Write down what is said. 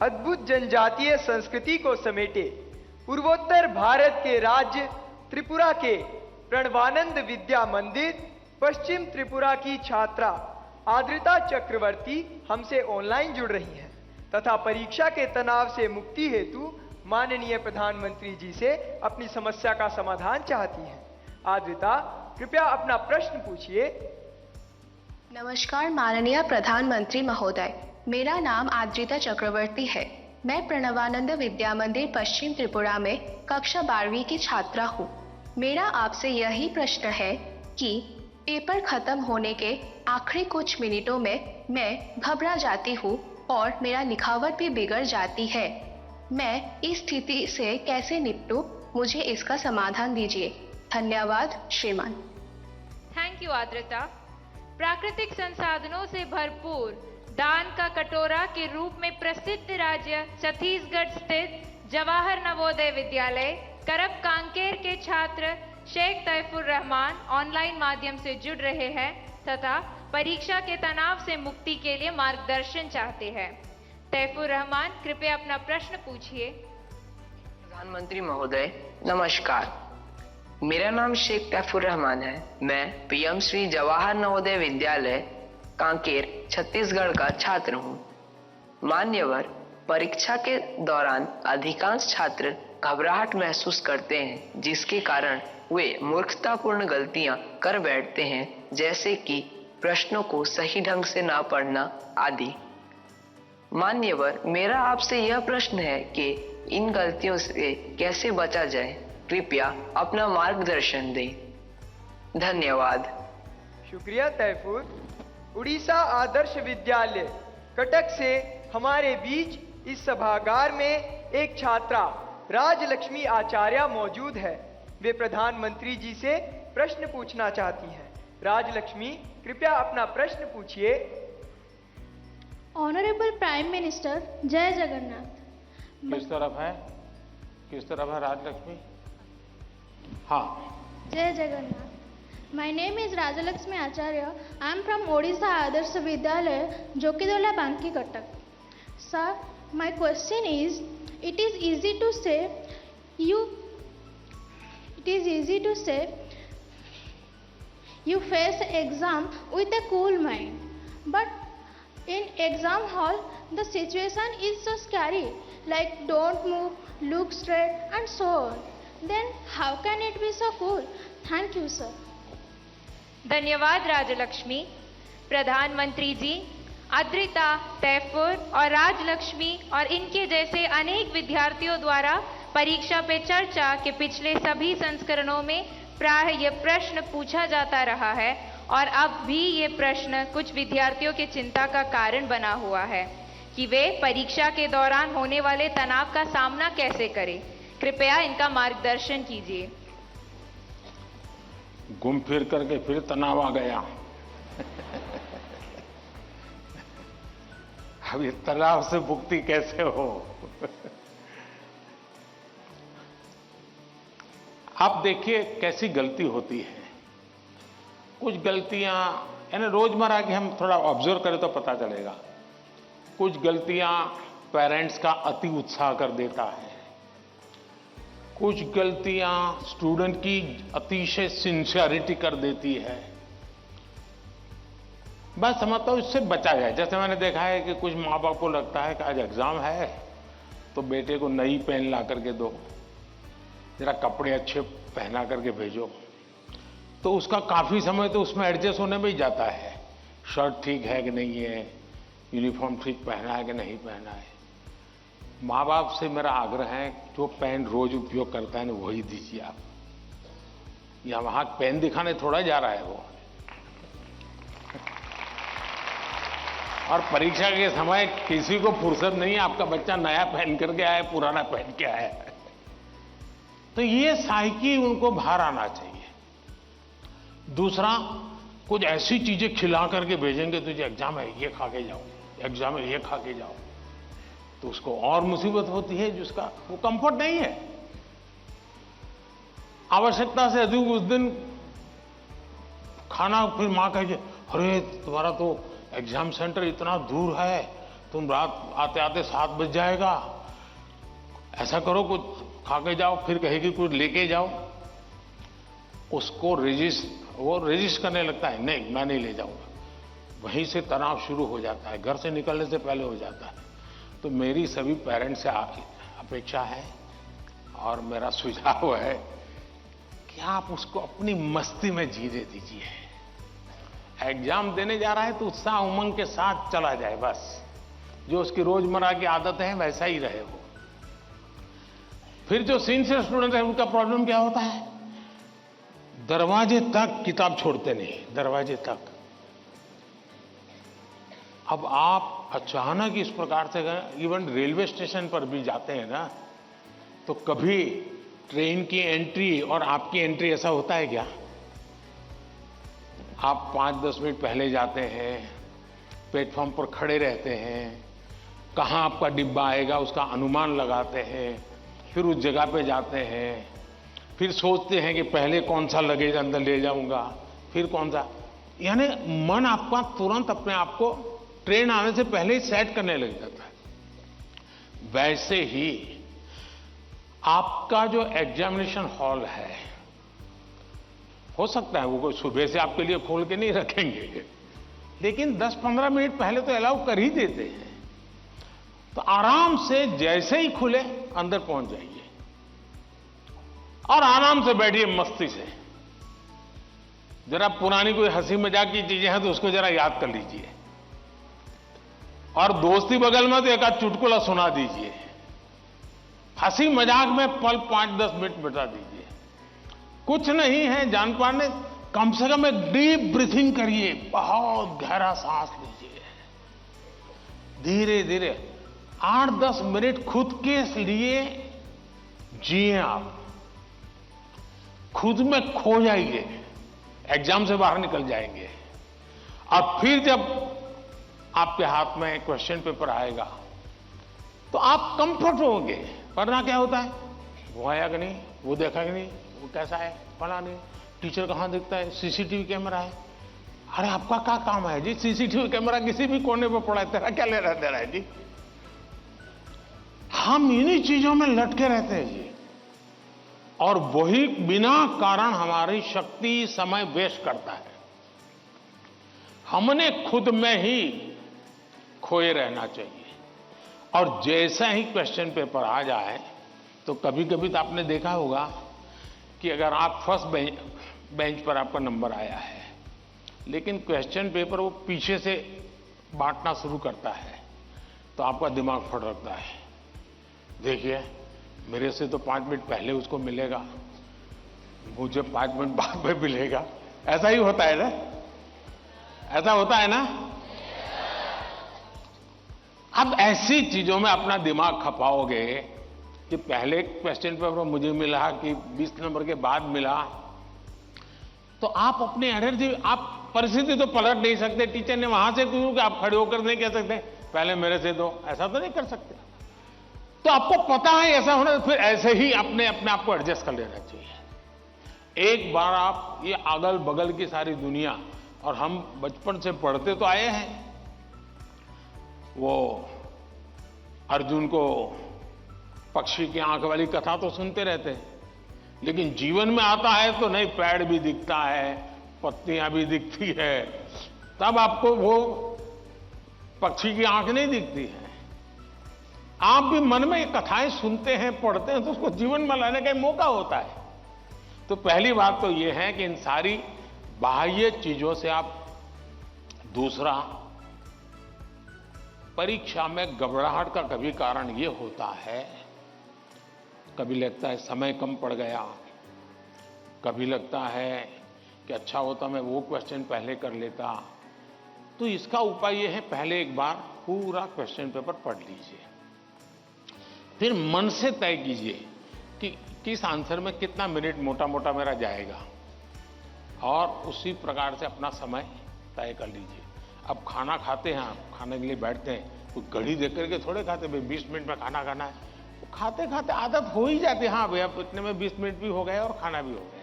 अद्भुत जनजातीय संस्कृति को समेटे पूर्वोत्तर भारत के राज्य त्रिपुरा के प्रणवानंद विद्या मंदिर पश्चिम त्रिपुरा की छात्रा आद्रिता चक्रवर्ती हमसे ऑनलाइन जुड़ रही हैं तथा परीक्षा के तनाव से मुक्ति हेतु माननीय प्रधानमंत्री जी से अपनी समस्या का समाधान चाहती हैं। आद्रिता, कृपया अपना प्रश्न पूछिए। नमस्कार माननीय प्रधानमंत्री महोदय, मेरा नाम आद्रिता चक्रवर्ती है। मैं प्रणवानंद विद्या मंदिर पश्चिम त्रिपुरा में कक्षा 12वीं की छात्रा हूँ। मेरा आपसे यही प्रश्न है कि पेपर खत्म होने के आखिरी कुछ मिनटों में मैं घबरा जाती हूँ और मेरा लिखावट भी बिगड़ जाती है। मैं इस स्थिति से कैसे निपटूं? मुझे इसका समाधान दीजिए। धन्यवाद श्रीमान। Thank you Adrita. प्राकृतिक संसाधनों से भरपूर दान का कटोरा के रूप में प्रसिद्ध राज्य छत्तीसगढ़ स्थित जवाहर नवोदय विद्यालय करब कांकेर के छात्र शेख तैफुर रहमान ऑनलाइन माध्यम से जुड़ रहे हैं तथा परीक्षा के तनाव से मुक्ति के लिए मार्गदर्शन चाहते हैं। तैफुर रहमान, कृपया अपना प्रश्न पूछिए। प्रधानमंत्री महोदय नमस्कार, मेरा नाम शेख तैफुर रहमान है। मैं पीएम श्री जवाहर नवोदय विद्यालय कांकेर छत्तीसगढ़ का छात्र हूँ। मान्यवर, परीक्षा के दौरान अधिकांश छात्र घबराहट महसूस करते हैं जिसके कारण वे मूर्खतापूर्ण गलतियां कर बैठते हैं, जैसे कि प्रश्नों को सही ढंग से ना पढ़ना आदि। मान्यवर, मेरा आपसे यह प्रश्न है कि इन गलतियों से कैसे बचा जाए। कृपया अपना मार्गदर्शन दें। धन्यवाद। शुक्रिया तैफुर। उड़ीसा आदर्श विद्यालय कटक से हमारे बीच इस सभागार में एक छात्रा राजलक्ष्मी आचार्य मौजूद है। वे प्रधानमंत्री जी से प्रश्न पूछना चाहती हैं। राजलक्ष्मी, कृपया अपना प्रश्न पूछिए। ऑनरेबल प्राइम मिनिस्टर, जय जगन्नाथ। किस तरफ है राजलक्ष्मी? हाँ, जय Jagannath. My name is Rajalakshmi Acharya. I am from Odisha Adarsh Vidyalaya Jokidola Banki Cuttack. Sir, my question is, it is easy to say you face exam with a cool mind, but in exam hall the situation is so scary, like don't move, look straight and so on. Then how can it be so cool? Thank you sir. धन्यवाद राजलक्ष्मी। प्रधानमंत्री जी, आद्रिता, तैफुर और राजलक्ष्मी और इनके जैसे अनेक विद्यार्थियों द्वारा परीक्षा पे चर्चा के पिछले सभी संस्करणों में प्रायः यह प्रश्न पूछा जाता रहा है और अब भी ये प्रश्न कुछ विद्यार्थियों की चिंता का कारण बना हुआ है कि वे परीक्षा के दौरान होने वाले तनाव का सामना कैसे करें। कृपया इनका मार्गदर्शन कीजिए। घूम फिर करके फिर तनाव आ गया। अब इस तनाव से मुक्ति कैसे हो? आप देखिए कैसी गलती होती है। कुछ गलतियां यानी रोजमर्रा की हम थोड़ा ऑब्जर्व करें तो पता चलेगा। कुछ गलतियां पेरेंट्स का अति उत्साह कर देता है। कुछ गलतियां स्टूडेंट की अतिशय सिंसियरिटी कर देती है। बस समझता हूं इससे बचा जाए। जैसे मैंने देखा है कि कुछ माँ बाप को लगता है कि आज एग्जाम है तो बेटे को नई पेन ला करके दो, जरा कपड़े अच्छे पहना करके भेजो, तो उसका काफी समय तो उसमें एडजस्ट होने में ही जाता है। शर्ट ठीक है कि नहीं है, यूनिफॉर्म ठीक पहना है कि नहीं पहना है। माँ बाप से मेरा आग्रह है जो पेन रोज उपयोग करता है ना वही दीजिए आप। या वहां पेन दिखाने थोड़ा जा रहा है वो। और परीक्षा के समय किसी को फुर्सत नहीं है, आपका बच्चा नया पहन करके आया, पुराना पहन के आया। तो ये साइकी उनको बाहर आना चाहिए। दूसरा, कुछ ऐसी चीजें खिला करके भेजेंगे, तुझे एग्जाम है ये खा के जाओ, एग्जाम है ये खा के जाओ, तो उसको और मुसीबत होती है जिसका वो कंफर्ट नहीं है। आवश्यकता से अधिक उस दिन खाना, फिर मां कहे अरे तुम्हारा तो एग्जाम सेंटर इतना दूर है तुम रात आते आते 7 बज जाएगा, ऐसा करो कुछ खा के जाओ, फिर कहेगी कुछ लेके जाओ। उसको वो रेजिस्ट करने लगता है, नहीं मैं नहीं ले जाऊंगा। वहीं से तनाव शुरू हो जाता है, घर से निकलने से पहले हो जाता है। तो मेरी सभी पेरेंट्स से अपेक्षा है और मेरा सुझाव है कि आप उसको अपनी मस्ती में जीने दीजिए। एग्जाम देने जा रहा है तो उत्साह उमंग के साथ चला जाए, बस जो उसकी रोजमर्रा की आदत है वैसा ही रहे वो। फिर जो सिंसियर स्टूडेंट है उनका प्रॉब्लम क्या होता है, दरवाजे तक किताब छोड़ते नहीं, दरवाजे तक। अब आप अचानक इस प्रकार से इवन रेलवे स्टेशन पर भी जाते हैं ना, तो कभी ट्रेन की एंट्री और आपकी एंट्री ऐसा होता है क्या? आप 5-10 मिनट पहले जाते हैं, प्लेटफॉर्म पर खड़े रहते हैं, कहाँ आपका डिब्बा आएगा उसका अनुमान लगाते हैं, फिर उस जगह पे जाते हैं, फिर सोचते हैं कि पहले कौन सा लगेज अंदर ले जाऊंगा, फिर कौन सा, यानी मन आपका तुरंत अपने आप को ट्रेन आने से पहले ही सेट करने लग जाता है। वैसे ही आपका जो एग्जामिनेशन हॉल है, हो सकता है वो कोई सुबह से आपके लिए खोल के नहीं रखेंगे, लेकिन 10-15 मिनट पहले तो अलाउ कर ही देते हैं। तो आराम से जैसे ही खुले अंदर पहुंच जाइए और आराम से बैठिए मस्ती से। जरा पुरानी कोई हंसी मजाक की चीजें हैं तो उसको जरा याद कर लीजिए, और दोस्ती बगल में तो एक आध चुटकुला सुना दीजिए। हंसी मजाक में पल 5-10 मिनट बिता दीजिए। कुछ नहीं है जान पाने, कम से कम एक डीप ब्रीथिंग करिए, बहुत गहरा सांस लीजिए, धीरे धीरे 8-10 मिनट खुद के लिए जिए। आप खुद में खो जाइए, एग्जाम से बाहर निकल जाएंगे। और फिर जब आपके हाथ में क्वेश्चन पेपर आएगा तो आप कंफर्ट होंगे। वरना क्या होता है, वो आया कि नहीं, वो देखा कि नहीं, वो कैसा है, पढ़ा नहीं, टीचर कहां दिखता है, सीसीटीवी कैमरा है। अरे आपका क्या काम है जी, सीसीटीवी कैमरा किसी भी कोने पर पड़ा है, तेरा क्या ले रहा है जी। हम इन्हीं चीजों में लटके रहते हैं जी, और वही बिना कारण हमारी शक्ति समय वेस्ट करता है। हमने खुद में ही खोए रहना चाहिए। और जैसा ही क्वेश्चन पेपर आ जाए तो कभी कभी तो आपने देखा होगा कि अगर आप फर्स्ट बेंच पर आपका नंबर आया है, लेकिन क्वेश्चन पेपर वो पीछे से बांटना शुरू करता है, तो आपका दिमाग फटकता है। देखिए मेरे से तो 5 मिनट पहले उसको मिलेगा, मुझे 5 मिनट बाद में मिलेगा। ऐसा ही होता है ना, ऐसा होता है ना। अब ऐसी चीजों में अपना दिमाग खपाओगे कि पहले क्वेश्चन पेपर मुझे मिला कि 20 नंबर के बाद मिला, तो आप अपनी एनर्जी, आप परिस्थिति तो पलट नहीं सकते। टीचर ने वहां से क्यों कि आप खड़े होकर नहीं कह सकते पहले मेरे से दो, ऐसा तो नहीं कर सकते। तो आपको पता है ऐसा होना, तो फिर ऐसे ही अपने आप को एडजस्ट कर लेना चाहिए। एक बार आप ये अगल बगल की सारी दुनिया, और हम बचपन से पढ़ते तो आए हैं, वो अर्जुन को पक्षी की आंख वाली कथा तो सुनते रहते हैं, लेकिन जीवन में आता है तो नहीं, पेड़ भी दिखता है, पत्तियां भी दिखती है, तब आपको वो पक्षी की आंख नहीं दिखती है। आप भी मन में ये कथाएं सुनते हैं, पढ़ते हैं, तो उसको जीवन में लाने का मौका होता है। तो पहली बात तो ये है कि इन सारी बाह्य चीजों से आप, दूसरा, परीक्षा में घबराहट का कभी कारण ये होता है, कभी लगता है समय कम पड़ गया, कभी लगता है कि अच्छा होता मैं वो क्वेश्चन पहले कर लेता। तो इसका उपाय ये है, पहले एक बार पूरा क्वेश्चन पेपर पढ़ लीजिए, फिर मन से तय कीजिए कि किस आंसर में कितना मिनट मोटा मोटा मेरा जाएगा, और उसी प्रकार से अपना समय तय कर लीजिए। अब खाना खाते हैं, आप खाने के लिए बैठते हैं, कोई घड़ी देख करके थोड़े खाते, भाई 20 मिनट में खाना खाना है। खाते खाते आदत हो ही जाती है, हाँ भैया इतने में 20 मिनट भी हो गए और खाना भी हो गया।